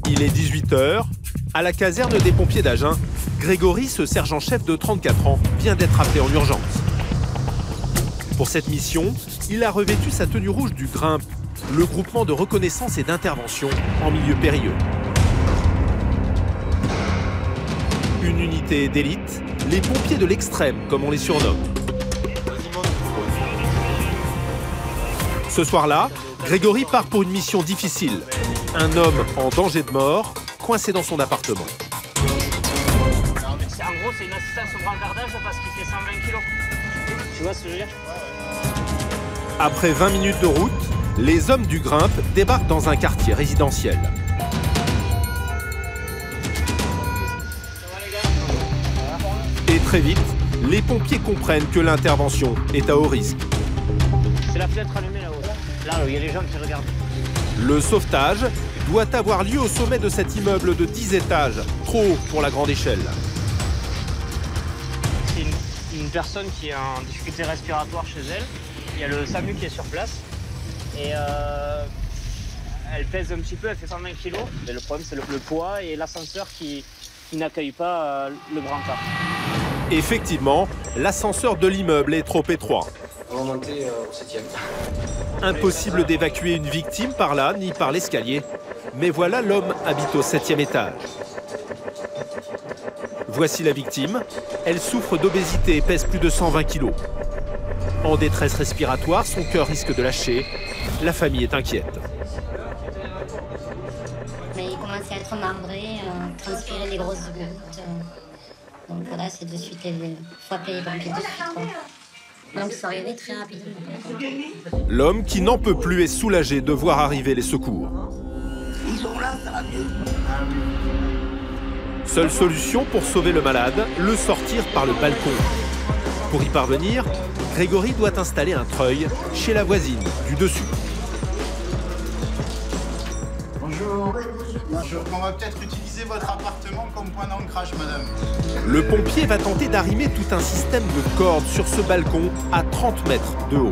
Il est 18 h. À la caserne des pompiers d'Agen, Grégory, ce sergent-chef de 34 ans, vient d'être appelé en urgence. Pour cette mission, il a revêtu sa tenue rouge du GRIMP, le groupement de reconnaissance et d'intervention en milieu périlleux. Une unité d'élite, les pompiers de l'extrême, comme on les surnomme. Ce soir-là, Grégory part pour une mission difficile. Un homme en danger de mort, coincé dans son appartement. En gros, c'est une assistance au brancardage parce qu'il fait 120 kilos. Tu vois ce que je veux dire? Après 20 minutes de route, les hommes du GRIMP débarquent dans un quartier résidentiel. Et très vite, les pompiers comprennent que l'intervention est à haut risque. C'est la fenêtre allumée là-haut. Là, il y a les gens qui regardent. Le sauvetage doit avoir lieu au sommet de cet immeuble de 10 étages, trop haut pour la grande échelle. C'est une personne qui est en difficulté respiratoire chez elle. Il y a le SAMU qui est sur place. Et elle pèse un petit peu, elle fait 120 kilos. Mais le problème, c'est le poids et l'ascenseur qui n'accueille pas le brancard. Effectivement, l'ascenseur de l'immeuble est trop étroit. On va monter au 7e. Impossible d'évacuer une victime par là, ni par l'escalier. Mais voilà, l'homme habite au 7e étage. Voici la victime. Elle souffre d'obésité et pèse plus de 120 kilos. En détresse respiratoire, son cœur risque de lâcher. La famille est inquiète. Mais il commence à être marbré, transpirer des grosses gouttes. Donc voilà, c'est de suite, il faut appeler les pompiers de suite, quoi. Donc ils sont arrivés très rapidement. L'homme qui n'en peut plus est soulagé de voir arriver les secours. Ils sont là, ça va mieux. Seule solution pour sauver le malade, le sortir par le balcon. Pour y parvenir, Grégory doit installer un treuil chez la voisine du dessus. Bonjour. Bonjour. On va peut-être utiliser votre appartement comme point d'ancrage, madame. Le pompier va tenter d'arrimer tout un système de cordes sur ce balcon à 30 mètres de haut.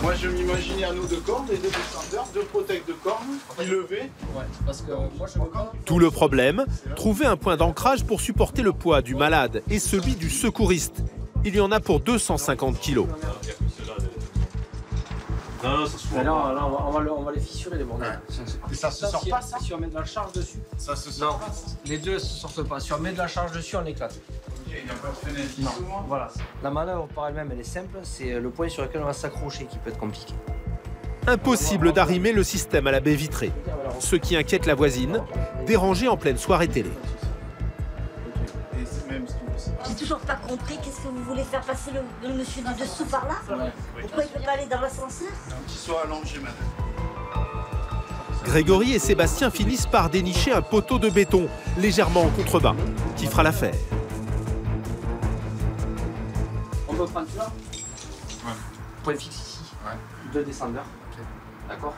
Moi, je m'imaginais un nœud de cordes et deux descendeurs, deux protèques de cordes, levés. Ouais, parce que moi je veux pas. Tout le problème, trouver un point d'ancrage pour supporter le poids du malade et celui du secouriste. Il y en a pour 250 kilos. Non, ça se voit. Là, on va les fissurer les bordels. Et ça se sort pas, ça? Si on met de la charge dessus. Ça se sort Non, pas? les deux se sortent pas. Si on met de la charge dessus, on éclate. Ok, il n'y a pas de fenêtre. Non, voilà. La manœuvre par elle-même, elle est simple. C'est le point sur lequel on va s'accrocher qui peut être compliqué. Impossible d'arrimer le système à la baie vitrée. Ce qui inquiète la voisine, dérangée en pleine soirée télé. Et c'est même J'ai toujours pas compris, qu'est-ce que vous voulez faire passer le monsieur du dessous par là? Pourquoi il peut pas aller dans l'ascenseur? qu'il soit allongé, madame. Grégory et Sébastien finissent par dénicher un poteau de béton, légèrement en contrebas, qui fera l'affaire. On peut prendre celui-là. Ouais. Point fixe ici. Ouais. Deux descendeurs. D'accord.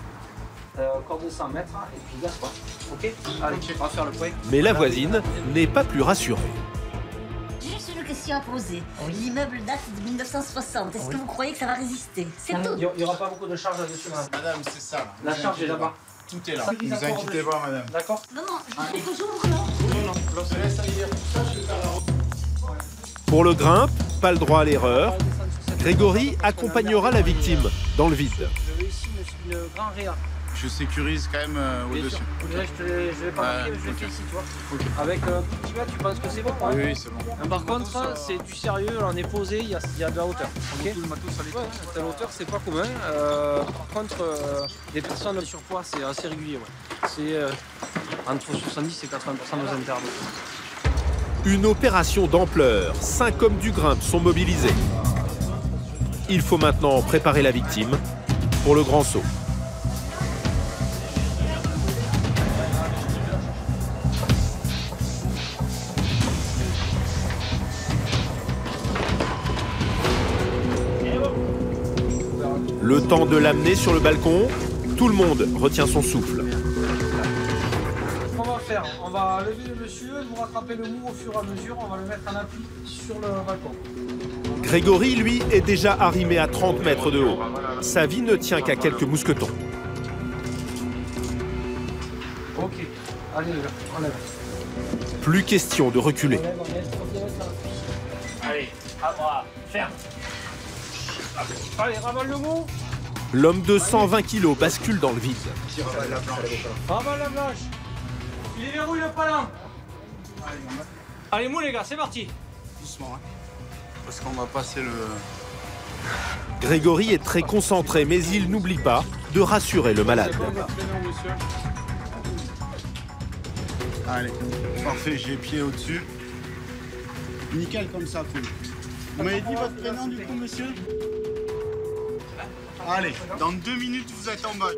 Corde de 100 mètres et puis gaz quoi. Ok. Allez, on va faire le point. Mais la voisine n'est pas plus rassurée. J'ai juste une question à poser. L'immeuble date de 1960. Est-ce que vous croyez que ça va résister? C'est tout. Il n'y aura pas beaucoup de charge là-dessus, madame. Madame, c'est ça. Là. La charge est là-bas. Tout est là. Ne vous inquiétez pas, madame. D'accord. Non, non, je fais que j'ouvre là. Non, je laisse aller dire tout ça, je vais faire la route. Pour le GRIMP, pas le droit à l'erreur. Grégory accompagnera la victime dans le vide. Je vais ici le grand réa. Je sécurise quand même au-dessus. Je vais pas marquer, mais je le fais ici, tu vois. Okay. Avec petit gars, tu penses que c'est bon? Oui, oui, c'est bon. Par contre, c'est du sérieux, là, on est posé, il y a de la hauteur. Okay. Tout le matos à l'état. La hauteur, c'est pas commun. Par contre, les personnes de surpoids, c'est assez régulier. Ouais. C'est entre 70 et 80% de nos internes. Une opération d'ampleur. 5 hommes du GRIMP sont mobilisés. Il faut maintenant préparer la victime pour le grand saut. Le temps de l'amener sur le balcon, tout le monde retient son souffle. On va faire, on va lever le monsieur, vous rattraper le mou au fur et à mesure, on va le mettre en appui sur le balcon. Grégory, lui, est déjà arrimé à 30 mètres de haut. Sa vie ne tient qu'à quelques mousquetons. Ok. Allez, on lève. Plus question de reculer. Allez, à bras, ferme. Allez, ravale le mot. L'homme de 120 kg bascule dans le vide. Ravale la planche. Il est verrouille le palin. Allez, mou les gars, c'est parti. Doucement, hein. Parce qu'on va passer le... Grégory est très concentré, mais il n'oublie pas de rassurer le malade. Allez, parfait, j'ai pied au-dessus. Nickel comme ça, Pouille. Vous m'avez dit votre prénom du coup, monsieur? Allez, dans 2 minutes, vous êtes en bas.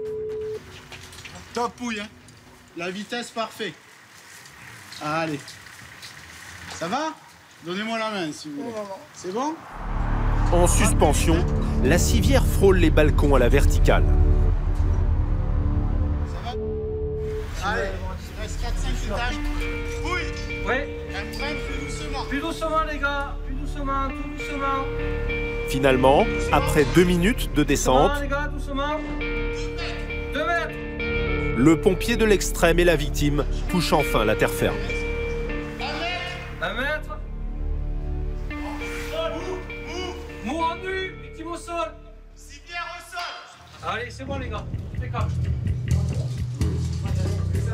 Top, Pouille, hein. La vitesse, parfait. Allez. Ça va? Donnez-moi la main, si vous voulez. C'est bon? En suspension, la civière frôle les balcons à la verticale. Ça va? Allez, il reste 4-5 étages. Pouille! Ouais. Elle freine plus doucement. Plus doucement les gars, plus doucement, tout doucement. Finalement, après 2 minutes de descente, Doucement les gars, doucement. 2 mètres. le pompier de l'extrême et la victime touchent enfin la terre ferme. 1 mètre. Mou rendu, victime au sol. Civière au sol. Allez, c'est bon les gars, impeccable.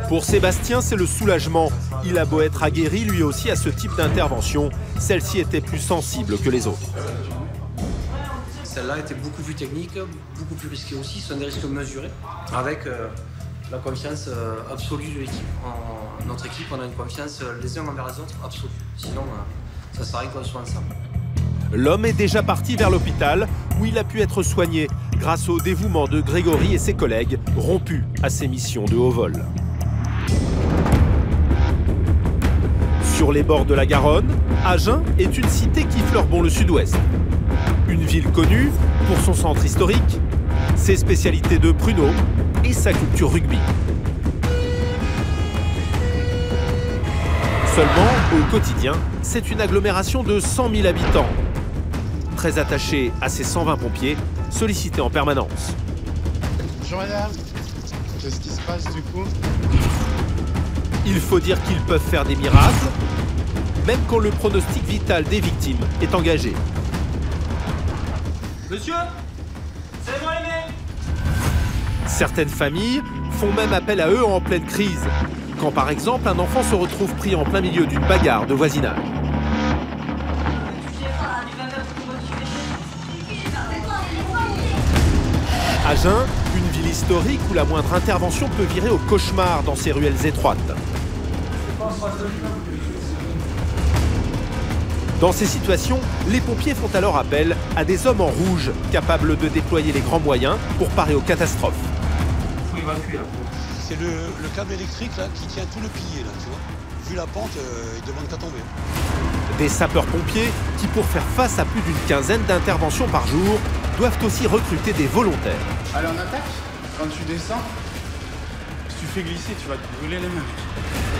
Pour Sébastien, c'est le soulagement. Il a beau être aguerri lui aussi à ce type d'intervention, celle-ci était plus sensible que les autres. Celle-là était beaucoup plus technique, beaucoup plus risquée aussi. Ce sont des risques mesurés avec la confiance absolue de l'équipe. En notre équipe, on a une confiance les uns envers les autres absolue. Sinon, ça ne sert à rien qu'on soit ensemble. L'homme est déjà parti vers l'hôpital où il a pu être soigné grâce au dévouement de Grégory et ses collègues rompus à ses missions de haut vol. Sur les bords de la Garonne, Agen est une cité qui fleure le sud-ouest. Une ville connue pour son centre historique, ses spécialités de pruneaux et sa culture rugby. Seulement, au quotidien, c'est une agglomération de 100 000 habitants. Très attachée à ses 120 pompiers, sollicités en permanence. Bonjour madame. Qu'est-ce qui se passe du coup? Il faut dire qu'ils peuvent faire des miracles, même quand le pronostic vital des victimes est engagé. Monsieur, c'est moi les mecs. Certaines familles font même appel à eux en pleine crise, quand par exemple un enfant se retrouve pris en plein milieu d'une bagarre de voisinage. Agen, une ville historique où la moindre intervention peut virer au cauchemar dans ses ruelles étroites. Dans ces situations, les pompiers font alors appel à des hommes en rouge, capables de déployer les grands moyens pour parer aux catastrophes. C'est le câble électrique là, qui tient tout le pilier, là, tu vois. Vu la pente, il demande qu'à tomber. Des sapeurs-pompiers qui, pour faire face à plus d'une quinzaine d'interventions par jour, doivent aussi recruter des volontaires. Allez, on attaque. Quand tu descends, si tu fais glisser, tu vas te brûler les mains.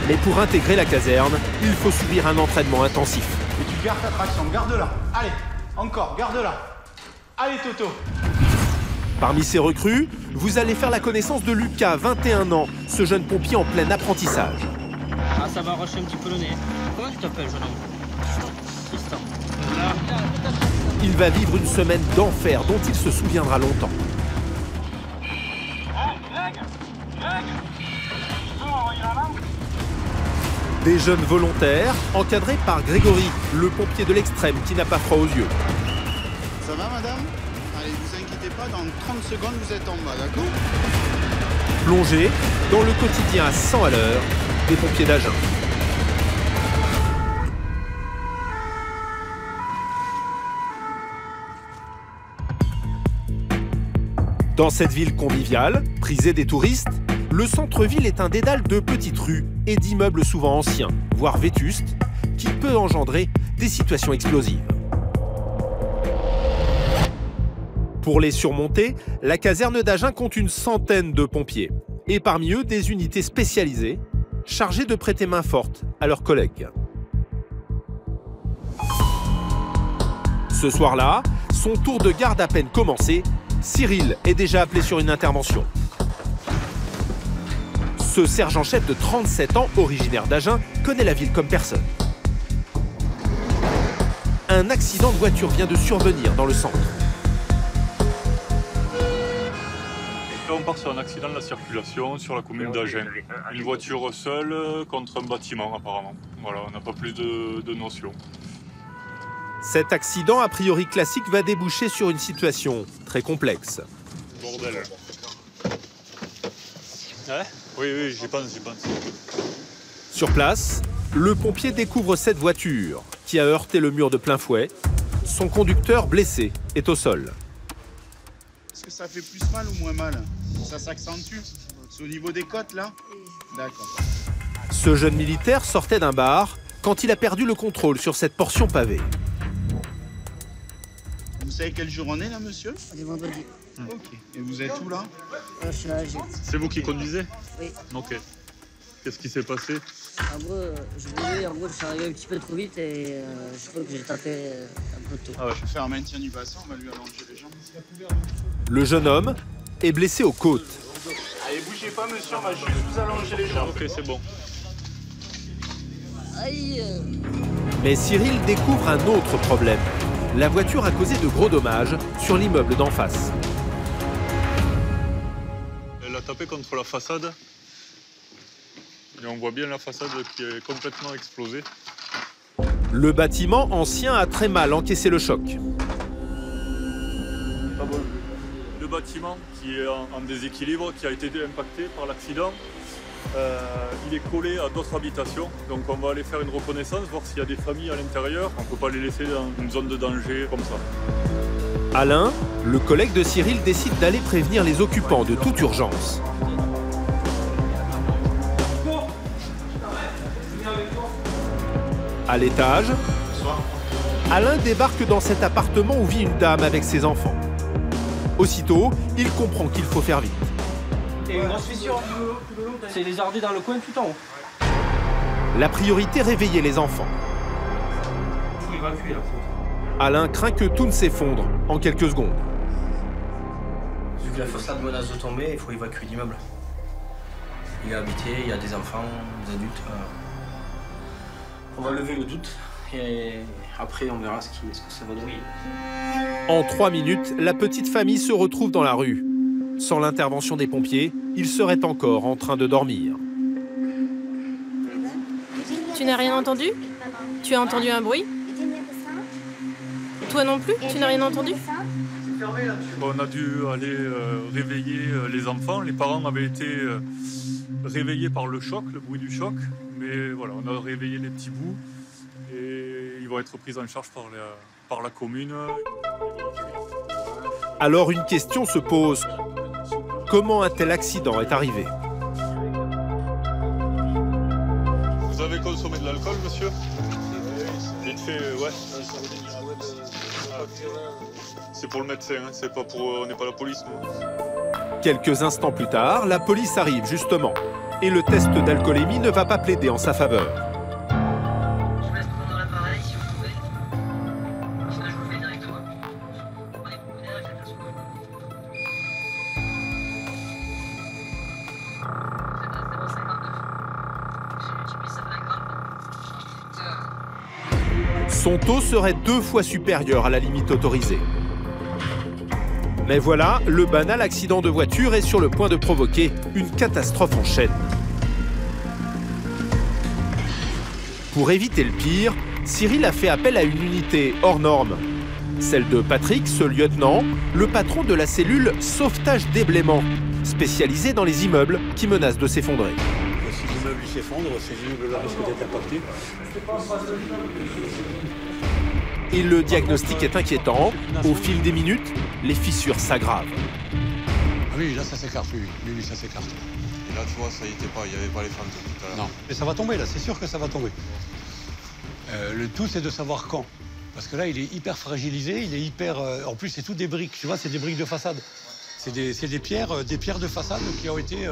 Mais pour intégrer la caserne, il faut subir un entraînement intensif. Et tu gardes ta traction, garde-la. Allez, encore, garde-la. Allez, Toto. Parmi ces recrues, vous allez faire la connaissance de Lucas, 21 ans, ce jeune pompier en plein apprentissage. Ah, ça va arracher un petit peu le nez. Comment tu t'appelles, jeune homme? Tristan. Il va vivre une semaine d'enfer dont il se souviendra longtemps. Des jeunes volontaires, encadrés par Grégory, le pompier de l'extrême qui n'a pas froid aux yeux. Ça va, madame? Allez, vous inquiétez pas, dans 30 secondes, vous êtes en bas, d'accord? Plongés dans le quotidien à 100 à l'heure des pompiers d'Agen. Dans cette ville conviviale, prisée des touristes, le centre-ville est un dédale de petites rues et d'immeubles souvent anciens, voire vétustes, qui peut engendrer des situations explosives. Pour les surmonter, la caserne d'Agen compte une centaine de pompiers, et parmi eux des unités spécialisées, chargées de prêter main forte à leurs collègues. Ce soir-là, son tour de garde à peine commencé, Cyril est déjà appelé sur une intervention. Ce sergent-chef de 37 ans, originaire d'Agen, connaît la ville comme personne. Un accident de voiture vient de survenir dans le centre. Là, on part sur un accident de la circulation sur la commune d'Agen. Une voiture seule contre un bâtiment, apparemment. Voilà, on n'a pas plus de notions. Cet accident, a priori classique, va déboucher sur une situation très complexe. Bordel. Ouais. Oui, j'y pense. Sur place, le pompier découvre cette voiture qui a heurté le mur de plein fouet. Son conducteur, blessé, est au sol. Est-ce que ça fait plus mal ou moins mal? Ça s'accentue? C'est au niveau des côtes, là? D'accord. Ce jeune militaire sortait d'un bar quand il a perdu le contrôle sur cette portion pavée. Vous savez quel jour on est, là, monsieur? On est vendredi. Ok. Et vous êtes où, là? Je suis à Alger. C'est vous qui conduisez? Oui. Ok. Qu'est-ce qui s'est passé? En gros, je suis arrivé un petit peu trop vite et je crois que j'ai tapé un peu tôt. Ah ouais. Je vais faire un maintien du bassin, on va lui allonger les jambes. Le jeune homme est blessé aux côtes. Allez, bougez pas, monsieur, on va juste vous allonger les jambes. Ok, c'est bon. Aïe! Mais Cyril découvre un autre problème. La voiture a causé de gros dommages sur l'immeuble d'en face. Elle a tapé contre la façade. Et on voit bien la façade qui est complètement explosée. Le bâtiment ancien a très mal encaissé le choc. Le bâtiment qui est en déséquilibre, qui a été impacté par l'accident, il est collé à d'autres habitations. Donc on va aller faire une reconnaissance, voir s'il y a des familles à l'intérieur. On ne peut pas les laisser dans une zone de danger comme ça. Alain, le collègue de Cyril, décide d'aller prévenir les occupants de toute urgence. À l'étage, Alain débarque dans cet appartement où vit une dame avec ses enfants. Aussitôt, il comprend qu'il faut faire vite. Il y a une grosse fissure. C'est lézardé dans le coin tout en haut. La priorité, réveiller les enfants. Il faut évacuer là. Alain craint que tout ne s'effondre en quelques secondes. Vu que la façade menace de tomber, il faut évacuer l'immeuble. Il est habité, il y a des enfants, des adultes. On va lever le doute et après on verra ce que ça va donner. En 3 minutes, la petite famille se retrouve dans la rue. Sans l'intervention des pompiers, ils seraient encore en train de dormir. Tu n'as rien entendu? Tu as entendu un bruit? Toi non plus? Tu n'as rien entendu? On a dû aller réveiller les enfants. Les parents avaient été réveillés par le choc, le bruit du choc. Mais voilà, on a réveillé les petits bouts et ils vont être pris en charge par la commune. Alors une question se pose. Comment un tel accident est arrivé? Vous avez consommé de l'alcool, monsieur? Vite fait, ouais. C'est pour le médecin, hein. C'est pas pour... on n'est pas la police, nous. Quelques instants plus tard, la police arrive justement. Et le test d'alcoolémie ne va pas plaider en sa faveur. Je vous laisse prendre l'appareil si vous pouvez. Sinon je vous le fais directement. Prenez beaucoup d'air avec la personne. C'est bon, 52. J'ai mis ça 20 grammes. Son taux serait 2 fois supérieur à la limite autorisée. Mais voilà, le banal accident de voiture est sur le point de provoquer une catastrophe en chaîne. Pour éviter le pire, Cyril a fait appel à une unité hors norme. Celle de Patrick, ce lieutenant, le patron de la cellule sauvetage déblaiement, spécialisée dans les immeubles qui menacent de s'effondrer. Si l'immeuble s'effondre, ces immeubles-là risquent d'être impactés. Et le diagnostic est inquiétant. Au fil des minutes, les fissures s'aggravent. Ah oui, là, ça s'écarte, oui, ça s'écarte. Et là, tu vois, ça y était pas, il n'y avait pas les fentes tout à l'heure. Non, mais ça va tomber, là, c'est sûr que ça va tomber. Le tout, c'est de savoir quand. Parce que là, il est hyper fragilisé, il est hyper... en plus, c'est tout des briques, tu vois, c'est des briques de façade. C'est des pierres de façade qui ont été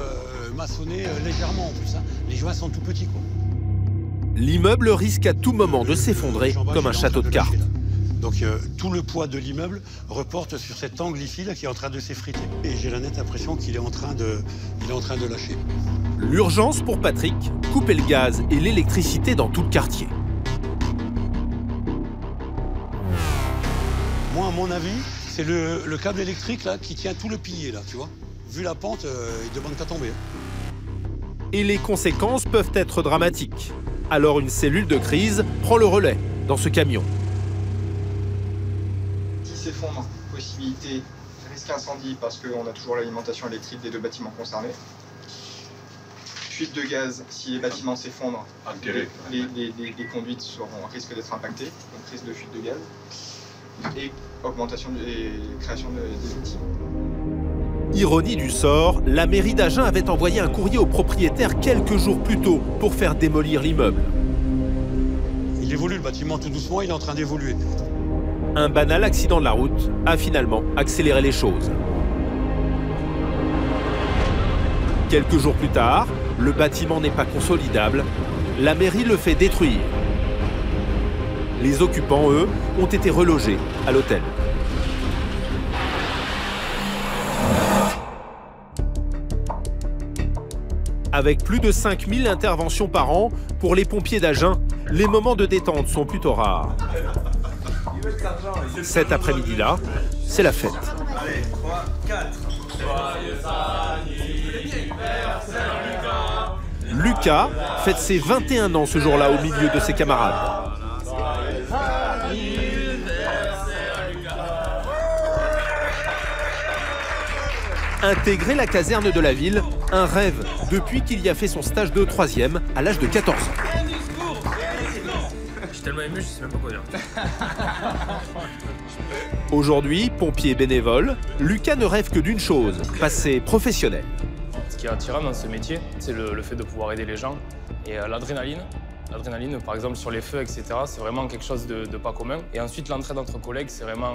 maçonnées légèrement, en plus. Hein. Les joints sont tout petits, quoi. L'immeuble risque à tout moment de s'effondrer comme un château de cartes. Donc tout le poids de l'immeuble reporte sur cet angle ici là, qui est en train de s'effriter. Et j'ai la nette impression qu'il est en train de lâcher. L'urgence pour Patrick, couper le gaz et l'électricité dans tout le quartier. Moi, à mon avis, c'est le câble électrique là, qui tient tout le pilier, là, tu vois. Vu la pente, il demande qu'à tomber. Et les conséquences peuvent être dramatiques. Alors une cellule de crise prend le relais dans ce camion. Si s'effondre, possibilité, risque incendie parce qu'on a toujours l'alimentation électrique des 2 bâtiments concernés. Fuite de gaz, si les bâtiments s'effondrent, les conduites risquent d'être impactées, donc risque de fuite de gaz. Et augmentation et création des victimes. Ironie du sort, la mairie d'Agen avait envoyé un courrier au propriétaire quelques jours plus tôt pour faire démolir l'immeuble. Il évolue le bâtiment tout doucement, il est en train d'évoluer. Un banal accident de la route a finalement accéléré les choses. Quelques jours plus tard, le bâtiment n'est pas consolidable, la mairie le fait détruire. Les occupants, eux, ont été relogés à l'hôtel. Avec plus de 5000 interventions par an, pour les pompiers d'Agen, les moments de détente sont plutôt rares. Cet après-midi-là, c'est la fête. Allez, 3, 4. Lucas fête ses 21 ans ce jour-là au milieu de ses camarades. Intégrer la caserne de la ville, un rêve depuis qu'il y a fait son stage de 3e à l'âge de 14 ans. Je suis tellement ému, je sais même pas quoi dire. Aujourd'hui, pompier bénévole, Lucas ne rêve que d'une chose, passer professionnel. Ce qui est attirant dans ce métier, c'est le fait de pouvoir aider les gens. Et l'adrénaline. L'adrénaline, par exemple, sur les feux, etc., c'est vraiment quelque chose de pas commun. Et ensuite, l'entraide entre collègues, c'est vraiment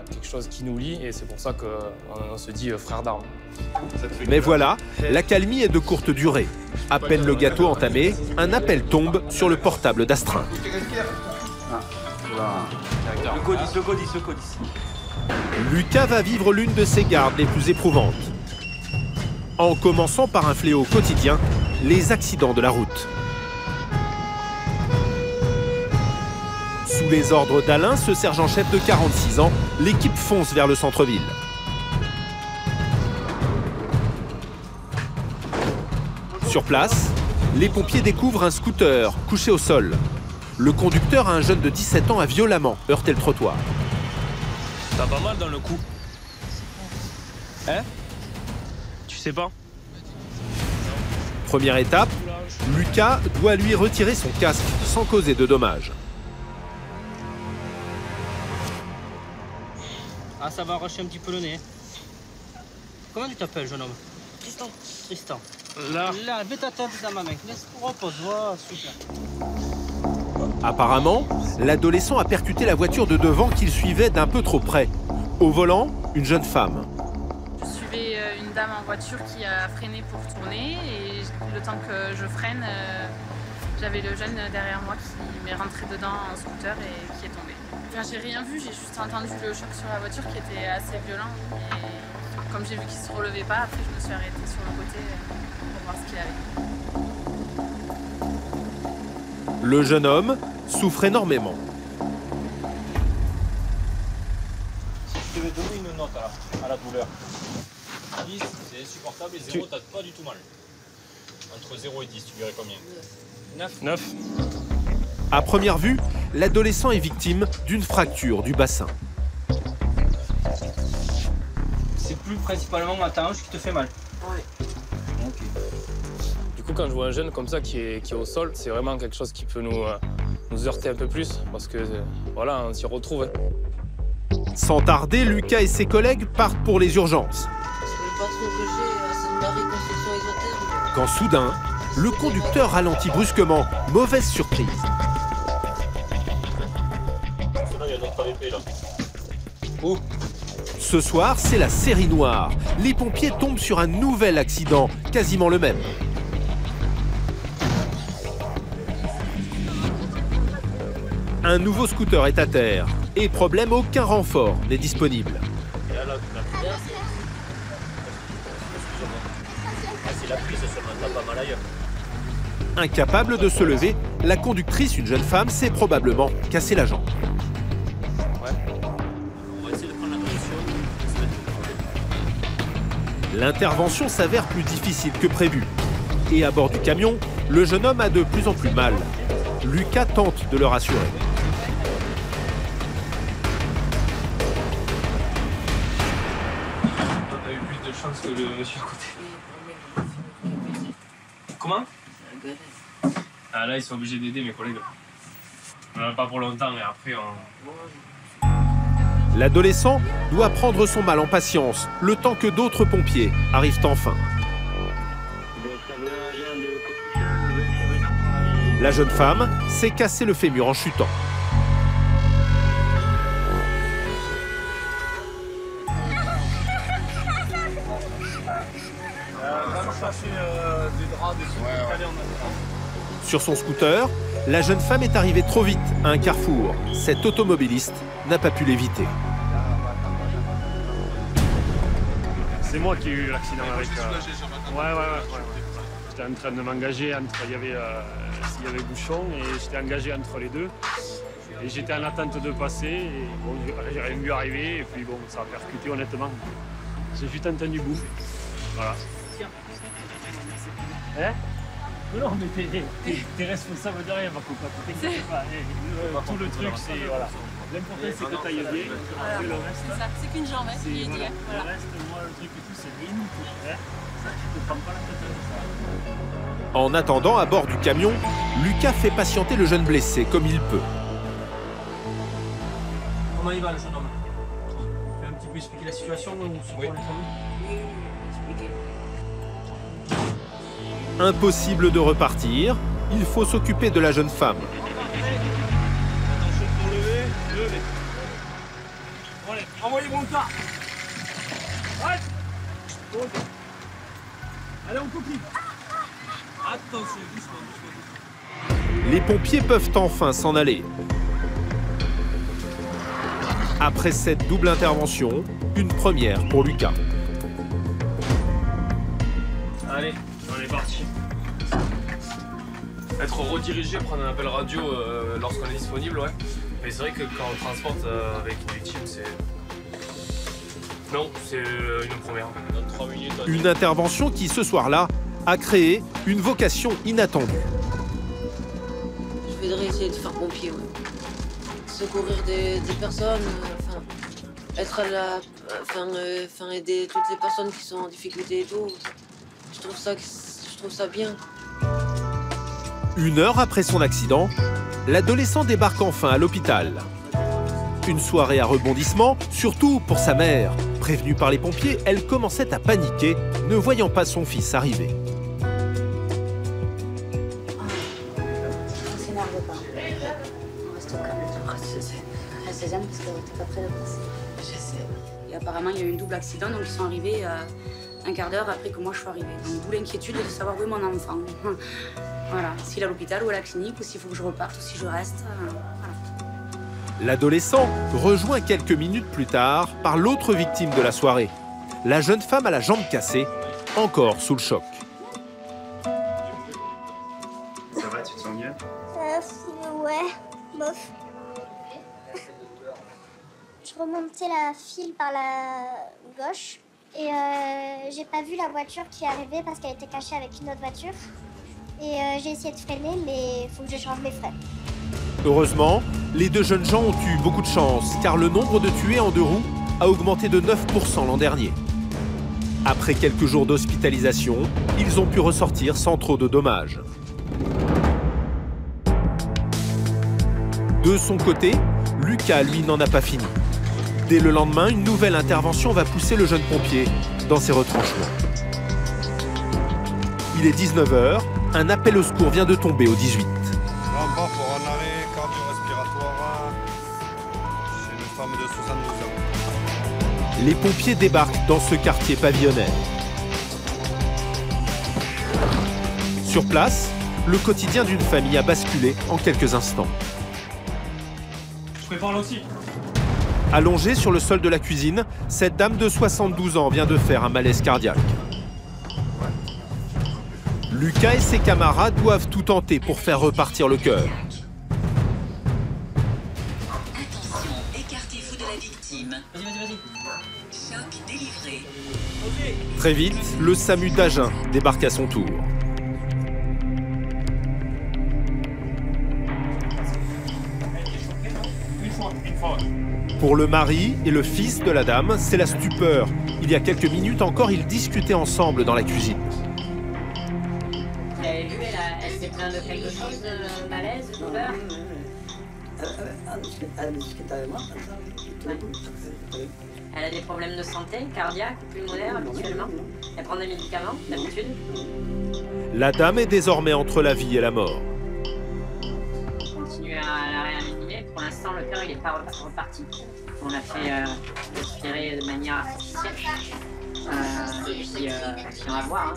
quelque chose qui nous lie. Et c'est pour ça qu'on se dit frères d'armes. Mais voilà, l'accalmie est de courte durée. À peine le gâteau entamé, un appel tombe sur le portable d'Astreinte. Le codis. Lucas va vivre l'une de ses gardes les plus éprouvantes. En commençant par un fléau quotidien, les accidents de la route. Sous les ordres d'Alain, ce sergent-chef de 46 ans, l'équipe fonce vers le centre-ville. Sur place, les pompiers découvrent un scooter couché au sol. Le conducteur, un jeune de 17 ans, a violemment heurté le trottoir. T'as pas mal dans le cou. Hein? Tu sais pas? Première étape, Lucas doit lui retirer son casque sans causer de dommages. Ah, ça va arracher un petit peu le nez. Comment tu t'appelles, jeune homme? Tristan. Tristan. Là, mets ta tête dans ma main. Laisse-toi repose. Voilà, super. Apparemment, l'adolescent a percuté la voiture de devant qu'il suivait d'un peu trop près. Au volant, une jeune femme. Je suivais une dame en voiture qui a freiné pour tourner et le temps que je freine, j'avais le jeune derrière moi qui m'est rentré dedans en scooter et qui est tombé. Enfin, j'ai rien vu, j'ai juste entendu le choc sur la voiture qui était assez violent. Et comme j'ai vu qu'il se relevait pas, après je me suis arrêtée sur le côté pour voir ce qu'il avait. Le jeune homme souffre énormément. Si je devais donner une note à la douleur, 10 c'est insupportable et 0 t'as pas du tout mal. Entre 0 et 10, tu dirais combien? 9. À première vue, l'adolescent est victime d'une fracture du bassin. C'est plus principalement ta hanche qui te fait mal. Ouais. Ok. Du coup, quand je vois un jeune comme ça qui est au sol, c'est vraiment quelque chose qui peut nous heurter un peu plus parce que voilà, on s'y retrouve. Sans tarder, Lucas et ses collègues partent pour les urgences. Le patron que j'ai, c'est de la reconstruction exotherme. Quand soudain, le conducteur ralentit brusquement. Mauvaise surprise. Il y a notre AVP là. Oh. Ce soir, c'est la série noire. Les pompiers tombent sur un nouvel accident, quasiment le même. Un nouveau scooter est à terre. Et problème, aucun renfort n'est disponible. C'est la cuisse seulement, t'as pas mal ailleurs. Incapable de se lever, la conductrice, une jeune femme, s'est probablement cassé la jambe. On va essayer de prendre la position. L'intervention s'avère plus difficile que prévu. Et à bord du camion, le jeune homme a de plus en plus mal. Lucas tente de le rassurer. On a eu plus de chance que le monsieur à côté. Comment? Ah là, ils sont obligés d'aider mes collègues. Pas pour longtemps, mais après on... L'adolescent doit prendre son mal en patience, le temps que d'autres pompiers arrivent enfin. La jeune femme s'est cassé le fémur en chutant. Sur son scooter, la jeune femme est arrivée trop vite à un carrefour. Cet automobiliste n'a pas pu l'éviter. C'est moi qui ai eu l'accident avec... Ouais. J'étais en train de m'engager entre... Il y avait bouchon et j'étais engagé entre les deux. Et j'étais en attente de passer et bon, j'ai rien vu arriver et puis bon, ça a percuté honnêtement. J'ai juste entendu boum. Voilà. Hein? Non, mais t'es responsable de rien, par contre. T'inquiète pas. Tout le truc, c'est... Voilà. L'important, c'est que t'ailles bien. Et le reste... C'est ça, c'est qu'une jambe, il est dit. Le reste, moi, le truc et tout, c'est bien. Ça, tu te prends pas la tête avec ça. En attendant, à bord du camion, Lucas fait patienter le jeune blessé comme il peut. Comment il va, le jeune homme? Tu peux un petit peu expliquer la situation ou sur quoi on est tombé? Oui, expliquer. Impossible de repartir, il faut s'occuper de la jeune femme. Attention pour lever. Bon, allez, envoyez-moi le tas. Allez, on copie. Attention, doucement. Les pompiers peuvent enfin s'en aller. Après cette double intervention, une première pour Lucas. Allez, on est parti. Être redirigé, prendre un appel radio lorsqu'on est disponible, ouais. Mais c'est vrai que quand on transporte avec une victime, c'est... Non, c'est une première. Dans 3 minutes, Une intervention qui, ce soir-là, a créé une vocation inattendue. Je voudrais essayer de faire pompier, ouais. Secourir des personnes, être là, aider toutes les personnes qui sont en difficulté et tout. Je trouve ça bien. 1 heure après son accident, l'adolescent débarque enfin à l'hôpital. Une soirée à rebondissement, surtout pour sa mère. Prévenue par les pompiers, elle commençait à paniquer, ne voyant pas son fils arriver. Ne s'énerve pas. On reste au calme. Reste zen parce que t'es pas prêt de passer. Je sais. Et apparemment, il y a eu un double accident, donc ils sont arrivés un quart d'heure après que moi je suis arrivée. Donc d'où l'inquiétude de savoir où est mon enfant. Voilà, s'il est à l'hôpital ou à la clinique, ou s'il faut que je reparte, ou si je reste. Voilà. L'adolescent rejoint quelques minutes plus tard par l'autre victime de la soirée. La jeune femme à la jambe cassée, encore sous le choc. Ça va, tu te sens mieux? Ouais, bof. Je remontais la file par la gauche et j'ai pas vu la voiture qui est arrivée parce qu'elle était cachée avec une autre voiture. Et j'ai essayé de freiner, mais il faut que je change mes freins. Heureusement, les 2 jeunes gens ont eu beaucoup de chance, car le nombre de tués en 2 roues a augmenté de 9% l'an dernier. Après quelques jours d'hospitalisation, ils ont pu ressortir sans trop de dommages. De son côté, Lucas, lui, n'en a pas fini. Dès le lendemain, une nouvelle intervention va pousser le jeune pompier dans ses retranchements. Il est 19 h, un appel au secours vient de tomber au 18. Rempart pour un arrêt cardio-respiratoire chez une femme de 72 ans. Les pompiers débarquent dans ce quartier pavillonnaire. Sur place, le quotidien d'une famille a basculé en quelques instants. Je prépare là aussi. Allongée sur le sol de la cuisine, cette dame de 72 ans vient de faire un malaise cardiaque. Lucas et ses camarades doivent tout tenter pour faire repartir le cœur. Attention, écartez-vous de la victime. Vas-y. Choc délivré. Très vite, le SAMU d'Agen débarque à son tour. Pour le mari et le fils de la dame, c'est la stupeur. Il y a quelques minutes encore, ils discutaient ensemble dans la cuisine. Vous avez vu, elle s'est plainte de quelque chose, de malaise, de douleur? Elle a des problèmes de santé, cardiaque ou pulmonaire habituellement. Elle prend des médicaments d'habitude. La dame est désormais entre la vie et la mort. On continue à la réanimer. Pour l'instant, le cœur il n'est pas reparti. On l'a fait respirer de manière artificielle. Et puis on va voir,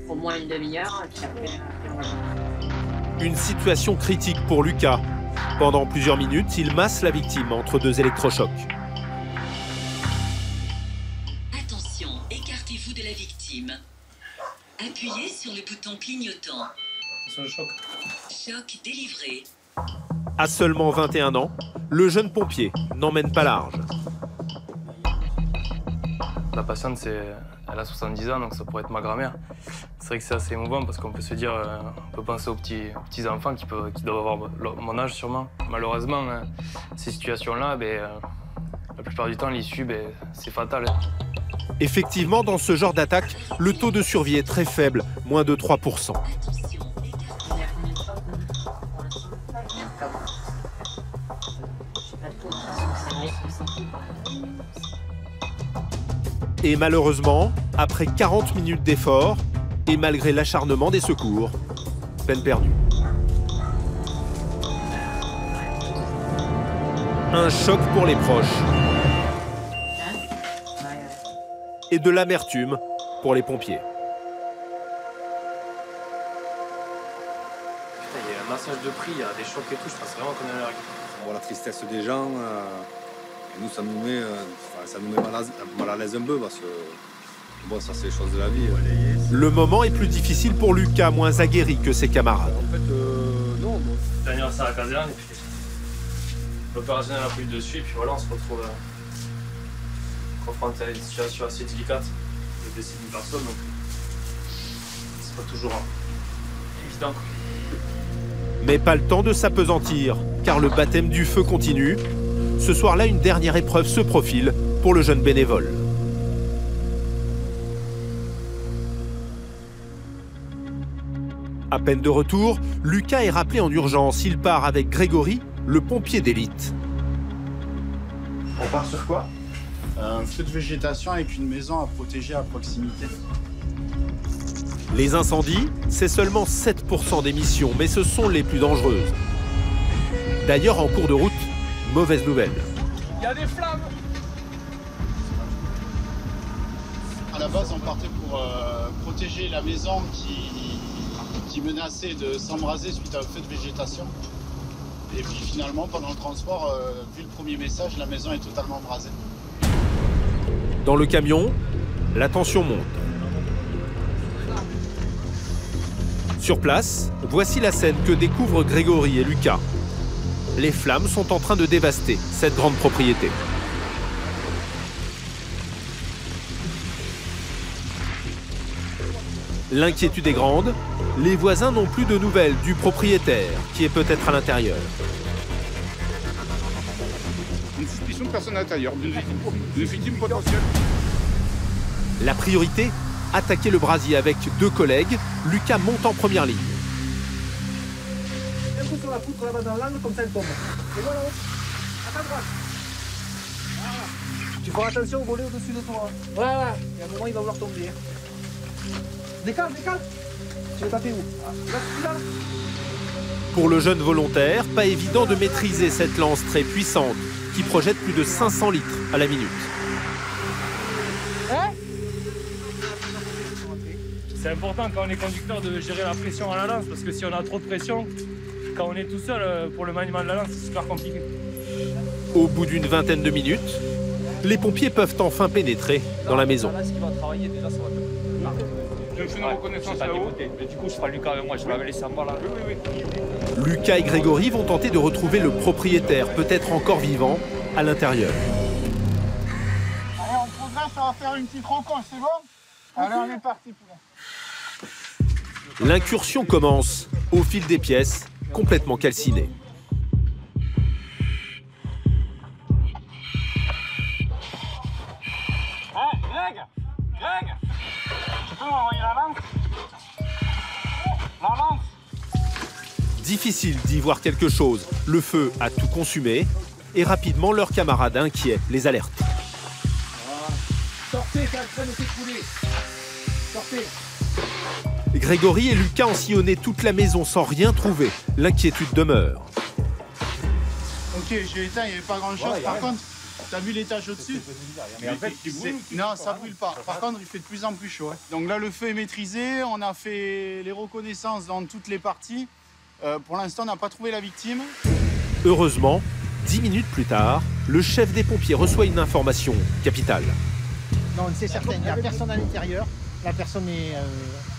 au moins une demi-heure. Puis après, on va voir. Une situation critique pour Lucas. Pendant plusieurs minutes, il masse la victime entre deux électrochocs. Attention, écartez-vous de la victime. Appuyez sur le bouton clignotant. Sur le choc. Choc délivré. À seulement 21 ans, le jeune pompier n'emmène pas large. La patiente, elle a 70 ans, donc ça pourrait être ma grand-mère. C'est vrai que c'est assez émouvant parce qu'on peut se dire, on peut penser aux petits enfants qui doivent avoir mon âge sûrement. Malheureusement, ces situations-là, la plupart du temps, l'issue, c'est fatal. Effectivement, dans ce genre d'attaque, le taux de survie est très faible, moins de 3%. Et malheureusement, après 40 minutes d'effort, et malgré l'acharnement des secours, peine perdue. Un choc pour les proches. Et de l'amertume pour les pompiers. Putain, il y a un massage de prix, il y a des chocs et tout, je pense vraiment qu'on est allergique. On voit la tristesse des gens. Et nous, ça nous met mal à l'aise un peu parce que bon, ça, c'est les choses de la vie. Le moment est plus difficile pour Lucas, moins aguerri que ses camarades. En fait, non. C'est l'anniversaire à la caserne et puis l'opérationnel a pris le dessus et puis voilà, on se retrouve confronté à une situation assez délicate. Le décès d'une personne, donc c'est pas toujours évident. Mais pas le temps de s'apesantir, car le baptême du feu continue. Ce soir-là, une dernière épreuve se profile pour le jeune bénévole. À peine de retour, Lucas est rappelé en urgence. Il part avec Grégory, le pompier d'élite. On part sur quoi? Un feu de végétation avec une maison à protéger à proximité. Les incendies, c'est seulement 7% d'émissions, mais ce sont les plus dangereuses. D'ailleurs, en cours de route, mauvaise nouvelle. Il y a des flammes! À la base, on partait pour protéger la maison qui menaçait de s'embraser suite à un feu de végétation. Et puis finalement, pendant le transport, vu le premier message, la maison est totalement embrasée. Dans le camion, la tension monte. Sur place, voici la scène que découvrent Grégory et Lucas. Les flammes sont en train de dévaster cette grande propriété. L'inquiétude est grande. Les voisins n'ont plus de nouvelles du propriétaire, qui est peut-être à l'intérieur. Une suspicion de personne à l'intérieur, d'une victime potentielle. La priorité, attaquer le brasier avec 2 collègues. Lucas monte en première ligne. Un coup sur la poutre là-bas dans l'angle, comme ça elle tombe. Et voilà, à ta droite. Voilà. Tu feras attention au volet au-dessus de toi. Voilà, et à un moment il va vouloir tomber. Décale. Tu veux taper où? Là, celui-là. Pour le jeune volontaire, pas évident de maîtriser cette lance très puissante qui projette plus de 500 litres à la minute. Hein? C'est important quand on est conducteur de gérer la pression à la lance parce que si on a trop de pression, quand on est tout seul pour le maniement de la lance, c'est super compliqué. Au bout d'une vingtaine de minutes, les pompiers peuvent enfin pénétrer dans la maison. Là, ce qui va travailler déjà, ça va Je fais une reconnaissance là-haut. Mais du coup, je prends Lucas avec moi, je l'avais laissé en bas là. Oui. Lucas et Grégory vont tenter de retrouver le propriétaire, peut-être encore vivant, à l'intérieur. Allez, on progresse, on va faire une petite rencontre, c'est bon? Allez, on est parti, poulet. L'incursion commence, au fil des pièces, complètement calcinées. Greg, tu peux m'envoyer la lampe? La lampe? Difficile d'y voir quelque chose. Le feu a tout consumé et rapidement leurs camarades inquiets les alertent. Sortez, quand le train est écoulé. Sortez. Grégory et Lucas ont sillonné toute la maison sans rien trouver. L'inquiétude demeure. Ok, j'ai éteint, il n'y avait pas grand chose. Par contre, t'as vu l'étage au-dessus? Mais en fait, non, ça brûle pas. Par contre, il fait de plus en plus chaud. Donc là, le feu est maîtrisé. On a fait les reconnaissances dans toutes les parties. Pour l'instant, on n'a pas trouvé la victime. Heureusement, 10 minutes plus tard, le chef des pompiers reçoit une information capitale. Non, c'est certain, il n'y a personne à l'intérieur. La personne est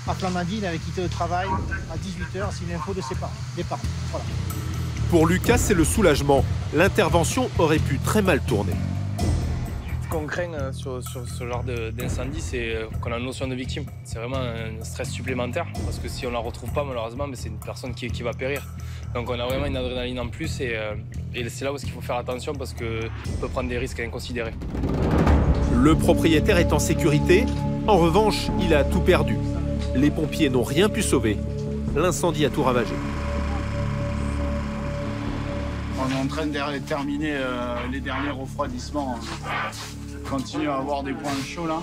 à Flamanville, elle avait quitté le travail à 18h. C'est une info de ses parents, des parents. Voilà. Pour Lucas, c'est le soulagement. L'intervention aurait pu très mal tourner. Ce qu'on craint sur ce genre d'incendie, c'est qu'on a une notion de victime. C'est vraiment un stress supplémentaire, parce que si on ne la retrouve pas, malheureusement, c'est une personne qui va périr. Donc on a vraiment une adrénaline en plus, et c'est là où il faut faire attention, parce qu'on peut prendre des risques inconsidérés. Le propriétaire est en sécurité. En revanche, il a tout perdu. Les pompiers n'ont rien pu sauver. L'incendie a tout ravagé. On est en train de terminer les derniers refroidissements. On continue à avoir des points chauds là.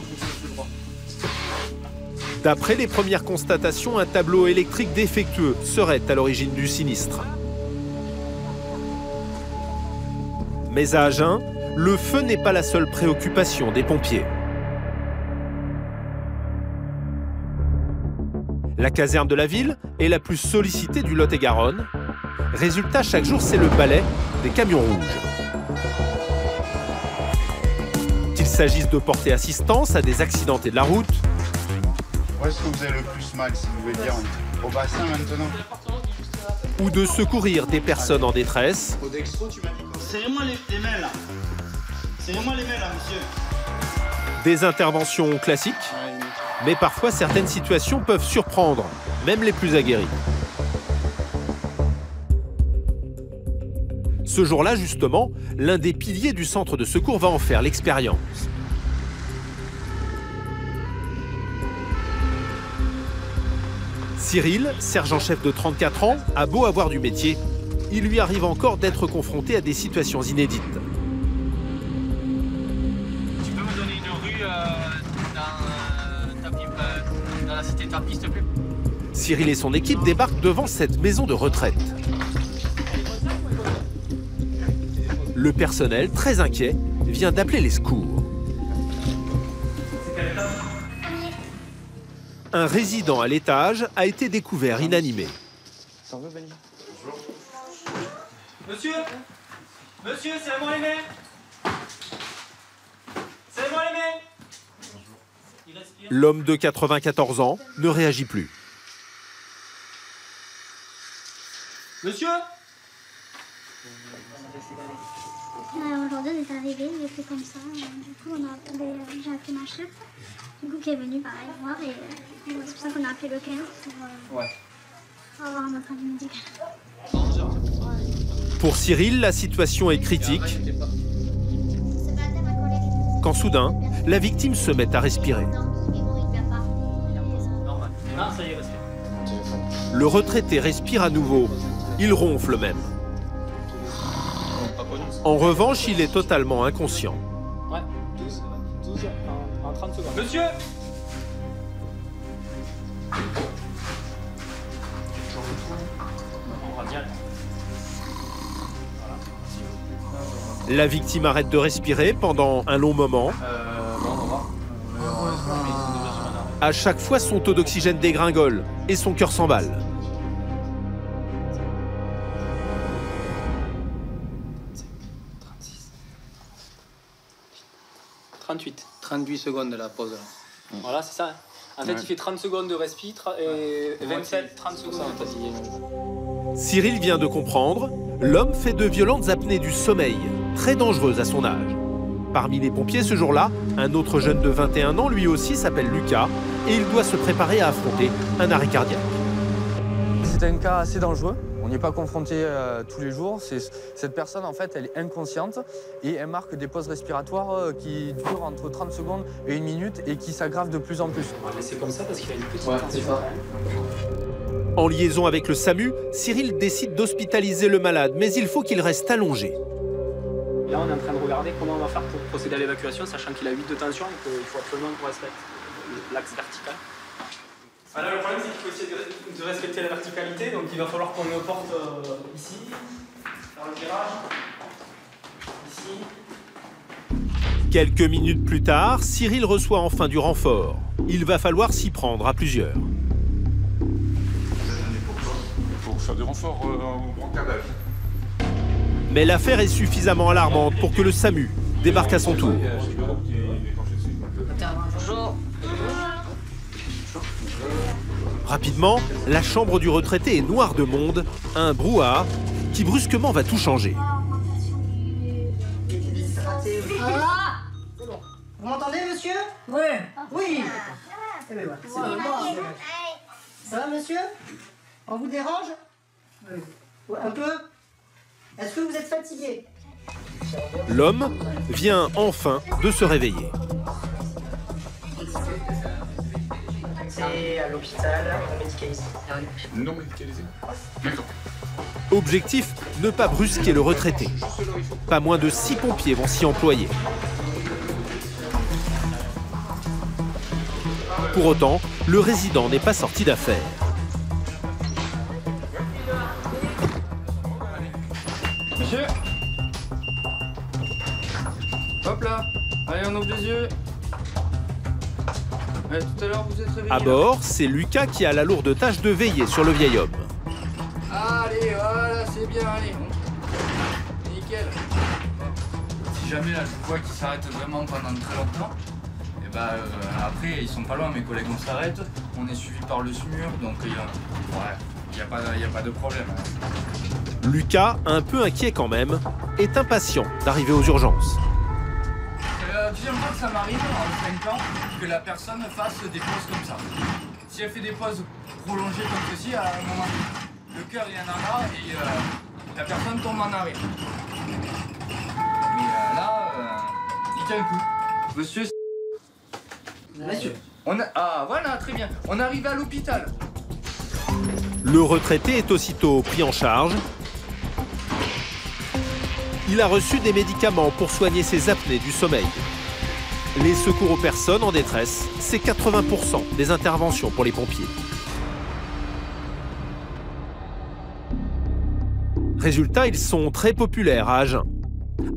D'après les premières constatations, un tableau électrique défectueux serait à l'origine du sinistre. Mais à Agen, le feu n'est pas la seule préoccupation des pompiers. La caserne de la ville est la plus sollicitée du Lot-et-Garonne. Résultat, chaque jour, c'est le balai des camions rouges. Qu'il s'agisse de porter assistance à des accidentés de la route. Où est-ce que vous avez le plus mal, si vous voulez dire? Au bassin maintenant? Ou de secourir des personnes en détresse. Au dextro, tu m'as dit quoi? Serrez-moi les mains là. Serrez-moi les mains là, monsieur. Des interventions classiques. Mais parfois, certaines situations peuvent surprendre, même les plus aguerris. Ce jour-là, justement, l'un des piliers du centre de secours va en faire l'expérience. Cyril, sergent-chef de 34 ans, a beau avoir du métier, il lui arrive encore d'être confronté à des situations inédites. Tu peux me donner une rue dans la cité Tapi, s'il te plaît? Cyril et son équipe débarquent devant cette maison de retraite. Le personnel, très inquiet, vient d'appeler les secours. Un résident à l'étage a été découvert inanimé. Monsieur, c'est moi les mains. C'est moi les mains. L'homme de 94 ans ne réagit plus. Monsieur. Aujourd'hui, on est arrivé, il est fait comme ça. Du coup, j'ai appelé ma chef, du coup, qui est venue pareil voir. Et c'est pour ça qu'on a appelé le 15 pour avoir notre avis médical. Pour Cyril, la situation est critique. Quand soudain, la victime se met à respirer. Le retraité respire à nouveau. Il ronfle même. En revanche, il est totalement inconscient. Ouais, 12 en 30 secondes. Monsieur. La victime arrête de respirer pendant un long moment. À chaque fois, son taux d'oxygène dégringole et son cœur s'emballe. 38 secondes de la pause. Là. Voilà, c'est ça. En fait, il fait 30 secondes de respi et 27, 30 secondes. Cyril vient de comprendre, l'homme fait de violentes apnées du sommeil, très dangereuses à son âge. Parmi les pompiers ce jour-là, un autre jeune de 21 ans, lui aussi, s'appelle Lucas, et il doit se préparer à affronter un arrêt cardiaque. C'est un cas assez dangereux. On n'y est pas confronté tous les jours. Cette personne, en fait, elle est inconsciente et elle marque des pauses respiratoires qui durent entre 30 secondes et 1 minute et qui s'aggravent de plus en plus. On va laisser comme ça parce qu'il a une petite tension. En liaison avec le SAMU, Cyril décide d'hospitaliser le malade, mais il faut qu'il reste allongé. Là, on est en train de regarder comment on va faire pour procéder à l'évacuation, sachant qu'il a 8 de tension et qu'il faut absolument qu'on respecte l'axe vertical. Alors, le problème, c'est qu'il faut essayer de respecter la verticalité, donc il va falloir qu'on le porte ici, dans le virage, ici. Quelques minutes plus tard, Cyril reçoit enfin du renfort. Il va falloir s'y prendre à plusieurs. Pour faire du renfort au brancardage. Mais l'affaire est suffisamment alarmante pour que le SAMU débarque à son tour. Bonjour. Rapidement, la chambre du retraité est noire de monde, un brouhaha qui brusquement va tout changer. Ah, vous m'entendez, monsieur? Oui. Oui. Eh ben voilà. Ça va, monsieur? On vous dérange? Oui. Un peu? Est-ce que vous êtes fatigué? L'homme vient enfin de se réveiller. C'est à l'hôpital, non médicalisé. Non médicalisé? D'accord. Objectif, ne pas brusquer le retraité. Pas moins de 6 pompiers vont s'y employer. Pour autant, le résident n'est pas sorti d'affaire. Monsieur. Hop là. Allez, on ouvre les yeux. Allez, tout à l'heure, vous êtes réveillé. À bord, c'est Lucas qui a la lourde tâche de veiller sur le vieil homme. Allez, voilà, c'est bien, allez. Nickel. Si jamais là, je vois qu'ils s'arrêtent vraiment pendant très longtemps, et bah, après, ils sont pas loin, mes collègues, on s'arrête. On est suivi par le SMUR, donc il n'y a pas de problème. Lucas, un peu inquiet quand même, est impatient d'arriver aux urgences. Deuxième fois que ça m'arrive en 5 ans que la personne fasse des pauses comme ça. Si elle fait des pauses prolongées comme ceci, à un moment, le cœur il y en a et la personne tombe en arrêt. Mais là, il tient le coup. Monsieur. Monsieur. Ah voilà, très bien. On arrive à l'hôpital. Le retraité est aussitôt pris en charge. Il a reçu des médicaments pour soigner ses apnées du sommeil. Les secours aux personnes en détresse, c'est 80% des interventions pour les pompiers. Résultat, ils sont très populaires à Agen,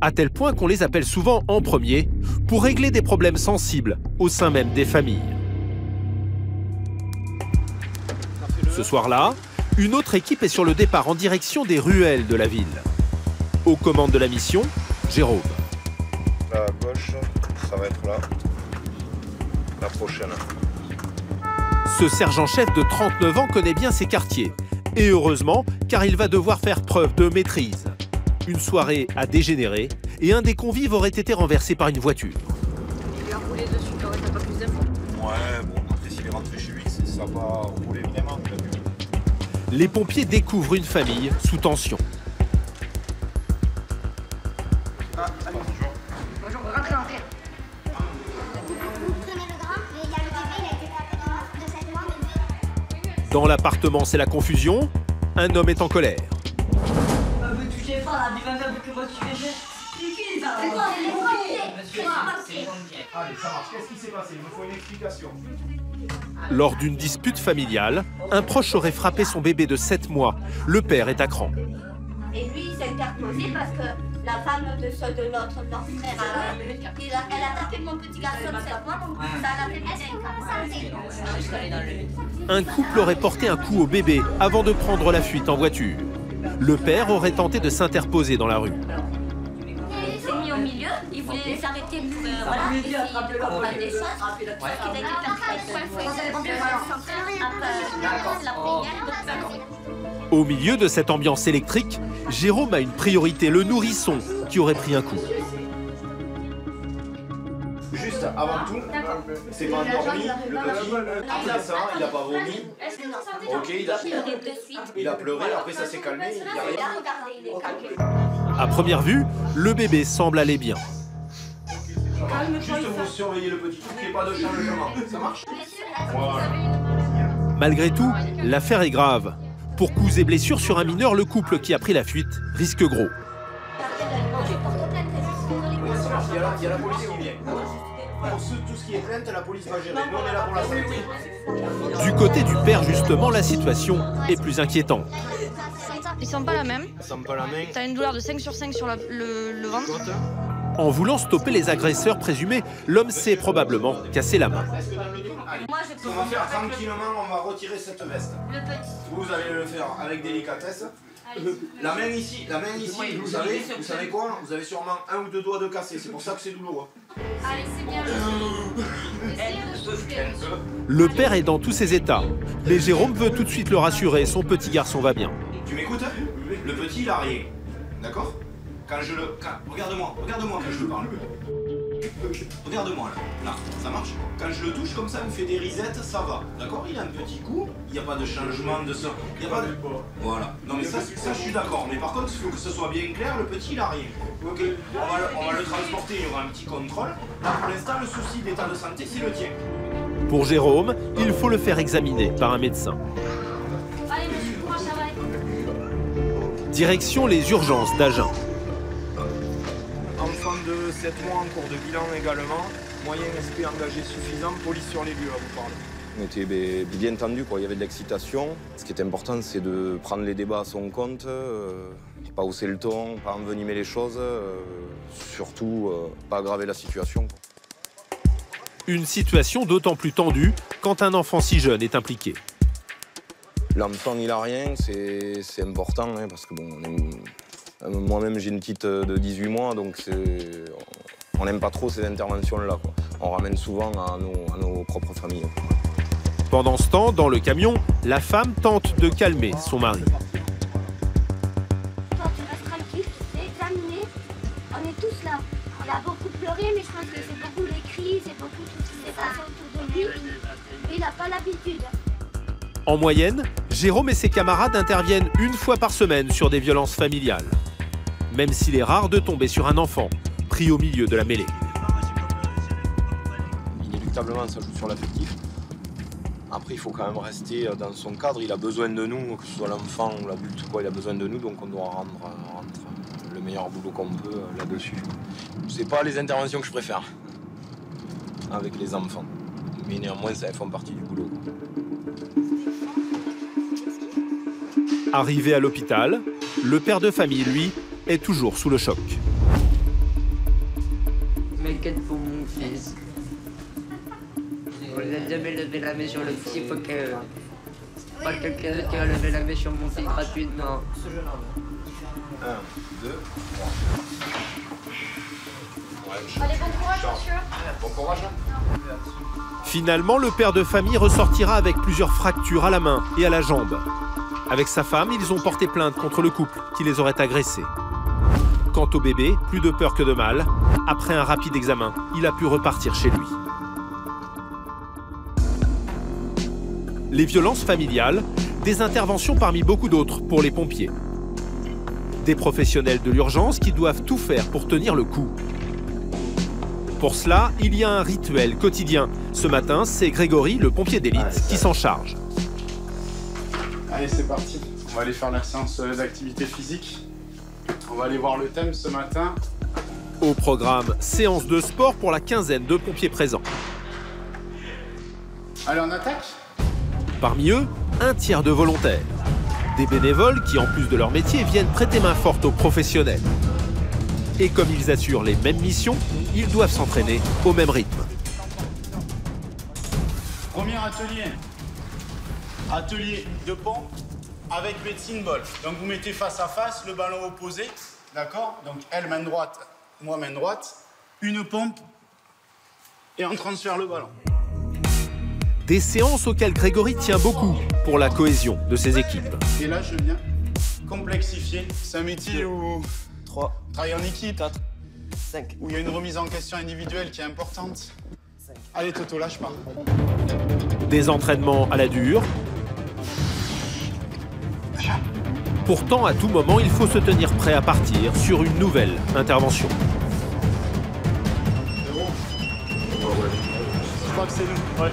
à tel point qu'on les appelle souvent en premier pour régler des problèmes sensibles au sein même des familles. Ce soir-là, une autre équipe est sur le départ en direction des ruelles de la ville. Aux commandes de la mission, Jérôme. La gauche, ça va être là. La prochaine. Ce sergent-chef de 39 ans connaît bien ses quartiers. Et heureusement, car il va devoir faire preuve de maîtrise. Une soirée a dégénéré et un des convives aurait été renversé par une voiture. Il lui a roulé dessus, t'aurais pas plus d'infos. Ouais, bon, après s'il est rentré chez lui, ça va rouler vraiment. Les pompiers découvrent une famille sous tension. Bonjour, rentrez. Vous prenez le grand, mais il y a le bébé, il a été frappé de 7 mois. Dans l'appartement, c'est la confusion. Un homme est en colère. Me touchez pas, là, dis-moi un peu que moi tu fais. C'est qui ça? C'est quoi? Les pompiers. Monsieur, c'est les pompiers. Allez, ça marche. Qu'est-ce qui s'est passé? Il me faut une explication. Lors d'une dispute familiale, un proche aurait frappé son bébé de 7 mois. Le père est à cran. Et lui, il s'est interposé parce que la femme de notre frère, elle a tapé mon petit garçon de 7 mois, donc ça l'a fait bien. Un couple aurait porté un coup au bébé avant de prendre la fuite en voiture. Le père aurait tenté de s'interposer dans la rue. Il s'est mis au milieu, il voulait les arrêter pour essayer de comprendre des choses. Au milieu de cette ambiance électrique, Jérôme a une priorité, le nourrisson, qui aurait pris un coup. Juste avant tout, c'est pas endormi, le petit, après ça, il a pas vomi. Ok, il a pleuré, après ça s'est calmé, il a rien. À première vue, le bébé semble aller bien. Juste vous surveillez le petit, qu'il n'y ait pas de changement, ça marche? Voilà. Malgré tout, l'affaire est grave. Pour coups et blessures sur un mineur, le couple qui a pris la fuite risque gros. Il y a la police qui vient. Pour tout ce qui est plainte, la police va gérer. Nous, on est là pour la santé. Du côté du père, justement, la situation est plus inquiétante. Ils sentent pas la même. Ils sentent pas la même. T'as une douleur de 5 sur 5 sur le ventre. En voulant stopper les agresseurs présumés, l'homme s'est probablement cassé la main. On va faire tranquillement, on va retirer cette veste. Vous allez le faire avec délicatesse. La main ici, vous savez quoi? Vous avez sûrement 1 ou 2 doigts de cassé, c'est pour ça que c'est douloureux. Allez, c'est bien. Le père est dans tous ses états, mais Jérôme veut tout de suite le rassurer, son petit garçon va bien. Tu m'écoutes? Le petit, il a rien, d'accord? Quand je le... Regarde-moi quand je le parle. Regarde-moi là, ça marche? Quand je le touche comme ça, il me fait des risettes, ça va. D'accord? Il a un petit coup, il n'y a pas de changement de ça. Il n'y a pas de... Voilà. Non mais ça je suis d'accord. Mais par contre, il faut que ce soit bien clair, le petit il a rien. Ok? On va le transporter, il y aura un petit contrôle. Là pour l'instant, le souci d'état de santé, c'est le tien. Pour Jérôme, il faut le faire examiner par un médecin. Allez, monsieur, courage, ça va. Direction les urgences d'Agen. Enfant de 7 mois en cours de bilan également. Moyen SP engagé suffisant, police sur les lieux à vous parler. On était bien tendu, quoi. Il y avait de l'excitation. Ce qui est important, c'est de prendre les débats à son compte, pas hausser le ton, pas envenimer les choses, surtout pas aggraver la situation. Une situation d'autant plus tendue quand un enfant si jeune est impliqué. L'enfant, il a rien, c'est important, hein, parce que bon, moi-même, j'ai une petite de 18 mois, donc on n'aime pas trop ces interventions-là. On ramène souvent à nos propres familles. Pendant ce temps, dans le camion, la femme tente de calmer son mari. Toi, tu restes tranquille, tu sais examiner. On est tous là. Il a beaucoup pleuré, mais je pense que c'est beaucoup les cris, c'est beaucoup tout ce qui s'est passé autour de lui. Et il n'a pas l'habitude. En moyenne, Jérôme et ses camarades interviennent 1 fois par semaine sur des violences familiales. Même s'il est rare de tomber sur un enfant pris au milieu de la mêlée. Inéluctablement, ça joue sur l'affectif. Après, il faut quand même rester dans son cadre. Il a besoin de nous, que ce soit l'enfant ou l'adulte, il a besoin de nous, donc on doit rendre le meilleur boulot qu'on peut là-dessus. C'est pas les interventions que je préfère avec les enfants, mais néanmoins, ça font partie du boulot. Arrivé à l'hôpital, le père de famille, lui, est toujours sous le choc. Je m'inquiète pour mon fils. On n'a jamais levé la main sur le petit, il faut que... Pas quelqu'un qui va lever la main sur mon fils gratuitement. 1, 2, 3. Allez, bon courage, monsieur. Bon courage. Finalement, le père de famille ressortira avec plusieurs fractures à la main et à la jambe. Avec sa femme, ils ont porté plainte contre le couple qui les aurait agressés. Quant au bébé, plus de peur que de mal. Après un rapide examen, il a pu repartir chez lui. Les violences familiales, des interventions parmi beaucoup d'autres pour les pompiers. Des professionnels de l'urgence qui doivent tout faire pour tenir le coup. Pour cela, il y a un rituel quotidien. Ce matin, c'est Grégory, le pompier d'élite, qui s'en charge. Allez, c'est parti. On va aller faire la séance d'activité physique. On va aller voir le thème ce matin. Au programme, séance de sport pour la quinzaine de pompiers présents. Allez, on attaque? Parmi eux, un tiers de volontaires. Des bénévoles qui, en plus de leur métier, viennent prêter main forte aux professionnels. Et comme ils assurent les mêmes missions, ils doivent s'entraîner au même rythme. Premier atelier. Atelier de pompe avec medicine ball. Donc vous mettez face à face, le ballon opposé, d'accord? Donc elle main droite, moi main droite. une pompe et on transfère le ballon. Des séances auxquelles Grégory tient beaucoup pour la cohésion de ses équipes. Et là, je viens complexifier. C'est un métier où 3, on travaille en équipe, 4, 5. Où il y a une remise en question individuelle qui est importante. 5. Allez Toto, lâche pas. Des entraînements à la dure. Pourtant, à tout moment, il faut se tenir prêt à partir sur une nouvelle intervention. Je crois que c'est nous. Ouais.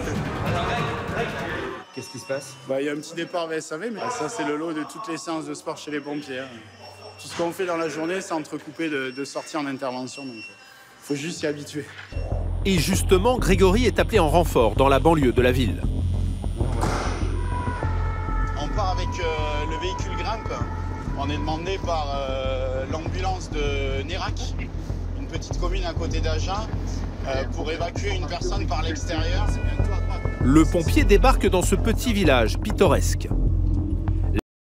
Qu'est-ce qui se passe? Il y a un petit départ VSAV, mais ça, c'est le lot de toutes les séances de sport chez les pompiers. Tout ce qu'on fait dans la journée, c'est entrecoupé de sorties en intervention. Donc, faut juste s'y habituer. Et justement, Grégory est appelé en renfort dans la banlieue de la ville. On part avec le véhicule Grimpe. On est demandé par l'ambulance de Nérac, une petite commune à côté d'Agen, pour évacuer une personne par l'extérieur. Le pompier débarque dans ce petit village pittoresque.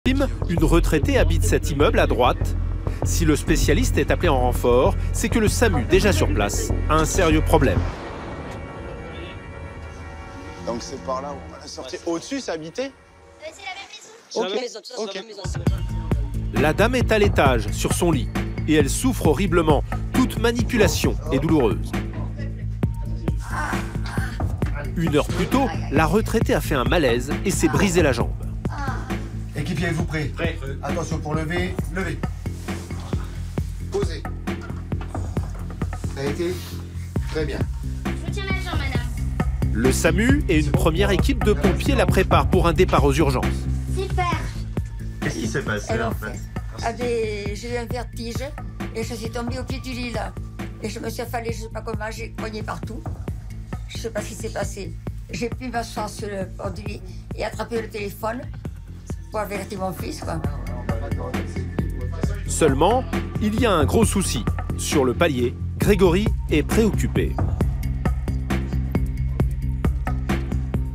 Une retraitée habite cet immeuble à droite. Si le spécialiste est appelé en renfort, c'est que le SAMU, déjà sur place, a un sérieux problème. Donc c'est par là où on va la sortir. Au-dessus, c'est habité? C'est la même maison. C'est la même maison. La dame est à l'étage, sur son lit, et elle souffre horriblement. Toute manipulation est douloureuse. Une heure plus tôt, la retraitée a fait un malaise et s'est brisé la jambe. Équipier, êtes-vous prêt? Prêt. Attention pour lever, levez. Posez. Ça a été? Très bien. Je vous tiens la jambe, madame. Le SAMU et une première équipe de pompiers la préparent pour un départ aux urgences. Super. Qu'est-ce qui s'est passé en fait? J'ai eu un vertige et je suis tombée au pied du lit là. Et je me suis affalée, je ne sais pas comment, j'ai cogné partout. Je ne sais pas ce qui s'est passé. J'ai pu m'asseoir sur le bord du lit et attraper le téléphone pour avertir mon fils, quoi. Seulement, il y a un gros souci. Sur le palier, Grégory est préoccupé.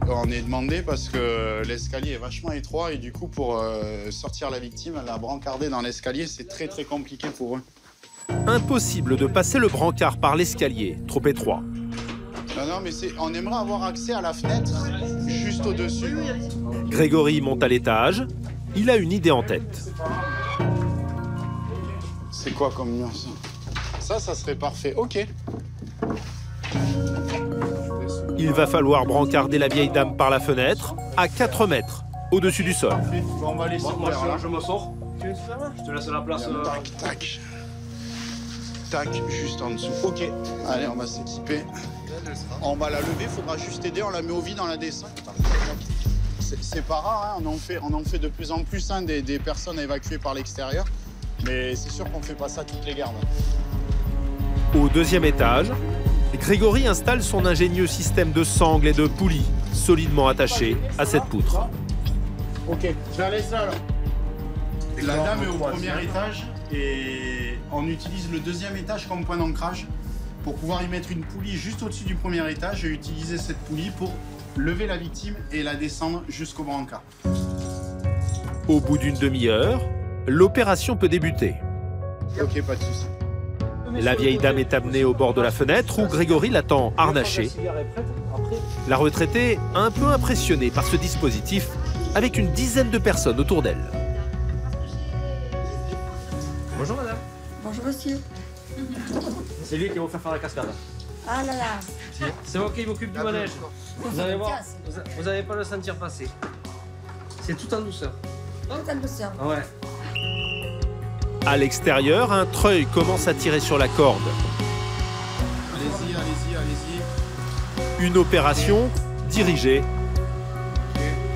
On est demandé parce que l'escalier est vachement étroit et du coup pour sortir la victime, la brancarder dans l'escalier, c'est très très compliqué pour eux. Impossible de passer le brancard par l'escalier, trop étroit. Non, mais on aimerait avoir accès à la fenêtre juste au-dessus. Grégory monte à l'étage. Il a une idée en tête. C'est quoi comme mur ça, ça serait parfait. Ok. Il va falloir brancarder la vieille dame par la fenêtre, à 4 mètres, au-dessus du sol. Bon, on va laisser je me sors. Je te laisse la place. Tac, tac. Tac, juste en dessous. Ok. Allez, on va s'équiper. On va la lever, il faudra juste aider, on la met au vide, on la descend. C'est pas rare, hein. on en fait de plus en plus hein, des personnes évacuées par l'extérieur. Mais c'est sûr qu'on ne fait pas ça toutes les gardes. Au deuxième étage, Grégory installe son ingénieux système de sangles et de poulies solidement attachées à cette poutre. Ok, je la laisse là alors. La dame est au premier étage et on utilise le deuxième étage comme point d'ancrage pour pouvoir y mettre une poulie juste au-dessus du premier étage et utiliser cette poulie pour lever la victime et la descendre jusqu'au brancard. Au bout d'une demi-heure, l'opération peut débuter. Ok, pas de souci. La vieille dame est amenée au bord de la fenêtre où Grégory l'attend harnaché. La retraitée, un peu impressionnée par ce dispositif, avec une dizaine de personnes autour d'elle. Bonjour madame. Bonjour monsieur. C'est lui qui va vous faire la cascade. Ah là là. C'est moi qui m'occupe du manège. Vous allez voir, vous n'allez pas le sentir passer. C'est tout en douceur. Tout en douceur. Ouais. À l'extérieur, un treuil commence à tirer sur la corde. Allez-y, allez-y, allez-y. Une opération dirigée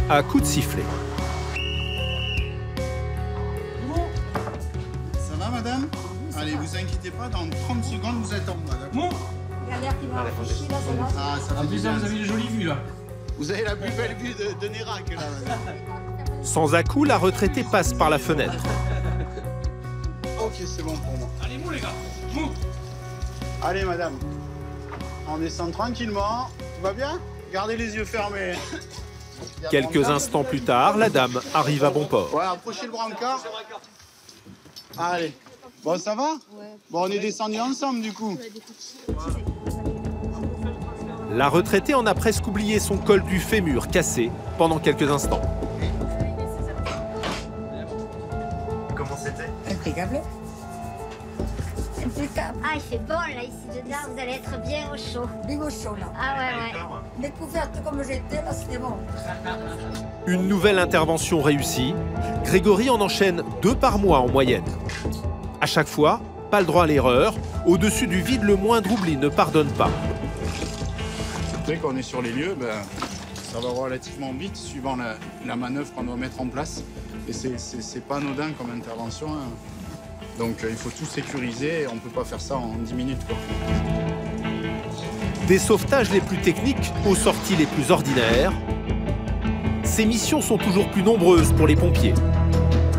à coups de sifflet. Ça va madame? Allez, vous inquiétez pas, dans 30 secondes vous êtes en bas, d'accord? Ah, ça va. Vous avez une jolie vue là. Vous avez la plus belle vue de Nérac là, madame. Sans à-coup, la retraitée passe par la fenêtre. Ok, c'est bon pour moi. Allez, mou les gars, mou. Allez madame, on descend tranquillement. Tout va bien? Gardez les yeux fermés. Quelques instants plus tard, la dame arrive à bon port. Ouais, approchez le brancard. Allez, Bon, ça va? Bon, on est descendus ensemble du coup. La retraitée en a presque oublié son col du fémur cassé pendant quelques instants. Comment c'était? Impeccable. Impeccable. Ah, il fait bon là ici dedans, vous allez être bien au chaud. Bien au chaud là. Ah ouais. Découverte comme j'étais, là c'était bon. Une nouvelle intervention réussie. Grégory en enchaîne 2 par mois en moyenne. À chaque fois, pas le droit à l'erreur. Au-dessus du vide, le moindre oubli ne pardonne pas. Dès qu'on est sur les lieux, ça va relativement vite suivant la manœuvre qu'on doit mettre en place. Et c'est pas anodin comme intervention. Hein. Donc il faut tout sécuriser et on ne peut pas faire ça en 10 minutes. Quoi. Des sauvetages les plus techniques aux sorties les plus ordinaires, ces missions sont toujours plus nombreuses pour les pompiers.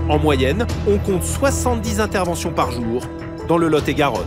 En moyenne, on compte 70 interventions par jour dans le Lot-et-Garonne.